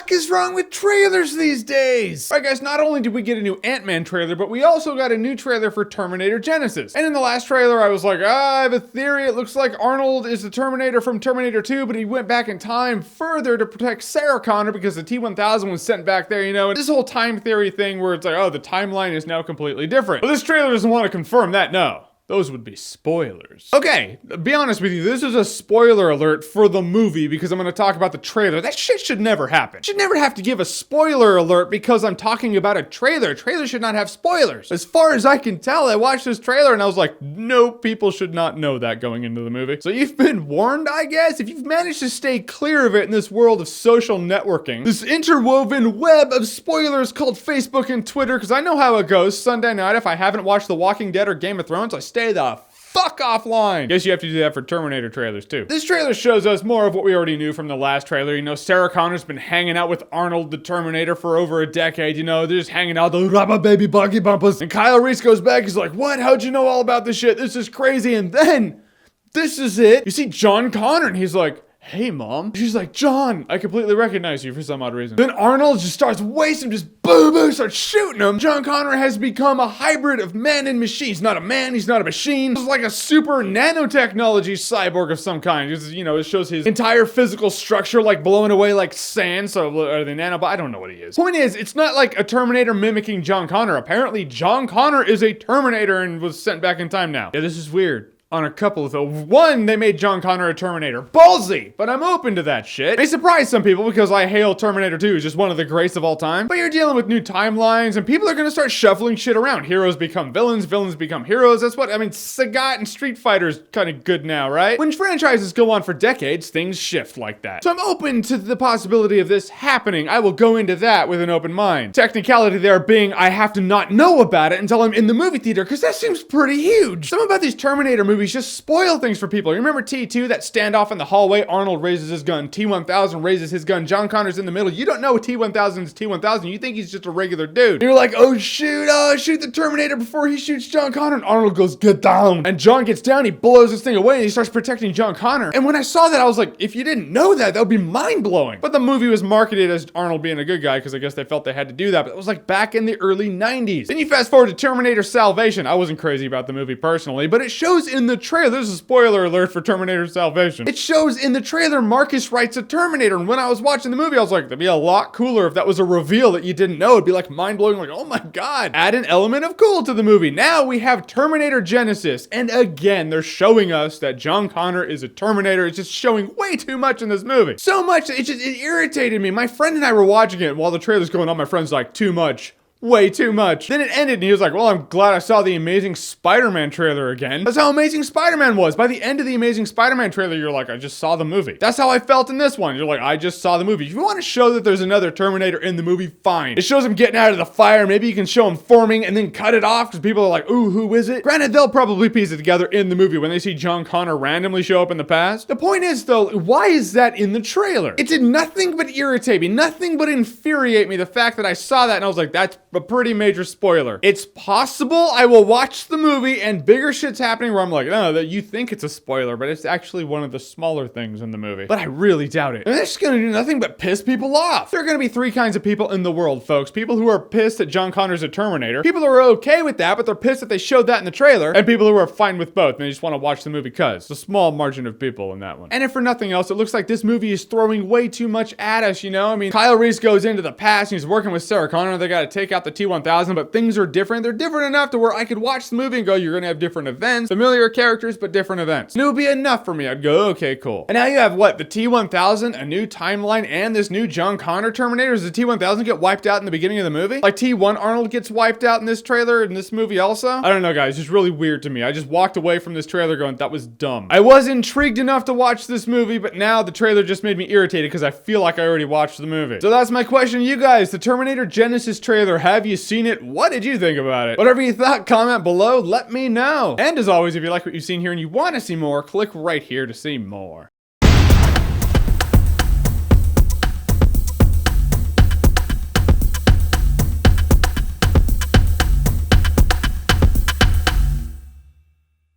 fuck is wrong with trailers these days? Alright guys, not only did we get a new Ant-Man trailer, but we also got a new trailer for Terminator Genisys. And in the last trailer, I was like, I have a theory. It looks like Arnold is the Terminator from Terminator 2, but he went back in time further to protect Sarah Connor because the T-1000 was sent back there, you know, and this whole time theory thing where it's like, oh, the timeline is now completely different. But this trailer doesn't want to confirm that, no. Those would be spoilers. Okay, be honest with you, this is a spoiler alert for the movie because I'm gonna talk about the trailer. That shit should never happen. Should never have to give a spoiler alert because I'm talking about a trailer. Trailers should not have spoilers. As far as I can tell, I watched this trailer and I was like, no, people should not know that going into the movie. So you've been warned, I guess? If you've managed to stay clear of it in this world of social networking, this interwoven web of spoilers called Facebook and Twitter, because I know how it goes. Sunday night, if I haven't watched The Walking Dead or Game of Thrones, I stay the fuck offline. Guess you have to do that for Terminator trailers too. This trailer shows us more of what we already knew from the last trailer. You know, Sarah Connor's been hanging out with Arnold the Terminator for over a decade. You know, they're just hanging out, the rubber baby buggy bumpers. And Kyle Reese goes back, he's like, what? How'd you know all about this shit? This is crazy. And then, this is it. You see John Connor and he's like, hey mom. She's like, John, I completely recognize you for some odd reason. Then Arnold just starts wasting, just boom, boom, starts shooting him. John Connor has become a hybrid of man and machine. He's not a man, he's not a machine. He's like a super nanotechnology cyborg of some kind. It's, you know, it shows his entire physical structure like blowing away like sand. So are they nanobots? I don't know what he is. Point is, it's not like a Terminator mimicking John Connor. Apparently John Connor is a Terminator and was sent back in time now. Yeah, this is weird. On a couple of things. One, they made John Connor a Terminator. Ballsy! But I'm open to that shit. They surprised some people because I hail Terminator 2 as just one of the greats of all time. But you're dealing with new timelines and people are gonna start shuffling shit around. Heroes become villains, villains become heroes. That's what, I mean, Sagat and Street Fighter's kind of good now, right? When franchises go on for decades, things shift like that. So I'm open to the possibility of this happening. I will go into that with an open mind. Technicality there being, I have to not know about it until I'm in the movie theater because that seems pretty huge. Something about these Terminator movies just spoil things for people. You remember T2, that standoff in the hallway? Arnold raises his gun, T-1000 raises his gun, John Connor's in the middle. You don't know T-1000 is T-1000. You think he's just a regular dude. You're like, oh shoot the Terminator before he shoots John Connor. And Arnold goes, get down. And John gets down, he blows this thing away, and he starts protecting John Connor. And when I saw that, I was like, if you didn't know that, that would be mind-blowing. But the movie was marketed as Arnold being a good guy, because I guess they felt they had to do that. But it was like back in the early 90s. Then you fast forward to Terminator Salvation. I wasn't crazy about the movie personally, but it shows in the trailer. There's a spoiler alert for Terminator Salvation. It shows in the trailer Marcus writes a Terminator, and when I was watching the movie, I was like, that'd be a lot cooler if that was a reveal that you didn't know. It'd be like mind-blowing, like, oh my god. Add an element of cool to the movie. Now we have Terminator Genisys, and again, they're showing us that John Connor is a Terminator. It's just showing way too much in this movie. So much that it irritated me. My friend and I were watching it, and while the trailer's going on, my friend's like, too much. Way too much. Then it ended and he was like, well, I'm glad I saw the Amazing Spider-Man trailer again. That's how Amazing Spider-Man was. By the end of the Amazing Spider-Man trailer, you're like, I just saw the movie. That's how I felt in this one. You're like, I just saw the movie. If you want to show that there's another Terminator in the movie, fine. It shows him getting out of the fire. Maybe you can show him forming and then cut it off because people are like, ooh, who is it? Granted, they'll probably piece it together in the movie when they see John Connor randomly show up in the past. The point is, though, why is that in the trailer? It did nothing but irritate me, nothing but infuriate me. The fact that I saw that and I was like, that's a pretty major spoiler. It's possible I will watch the movie and bigger shit's happening where I'm like, no, that you think it's a spoiler, but it's actually one of the smaller things in the movie. But I really doubt it. And it's just gonna do nothing but piss people off. There are gonna be three kinds of people in the world, folks. People who are pissed that John Connor's a Terminator, people who are okay with that, but they're pissed that they showed that in the trailer, and people who are fine with both, and they just want to watch the movie because. It's a small margin of people in that one. And if for nothing else, it looks like this movie is throwing way too much at us, you know? I mean, Kyle Reese goes into the past, and he's working with Sarah Connor, they gotta take out the T-1000, but things are different. They're different enough to where I could watch the movie and go, you're gonna have different events, familiar characters, but different events. And it would be enough for me. I'd go, okay, cool. And now you have what? The T-1000, a new timeline, and this new John Connor Terminator? Does the T-1000 get wiped out in the beginning of the movie? Like T-1 Arnold gets wiped out in this trailer, in this movie also? I don't know, guys. It's just really weird to me. I just walked away from this trailer going, that was dumb. I was intrigued enough to watch this movie, but now the trailer just made me irritated because I feel like I already watched the movie. So that's my question to you guys. The Terminator Genisys trailer, have you seen it? What did you think about it? Whatever you thought, comment below, let me know. And as always, if you like what you've seen here and you want to see more, click right here to see more.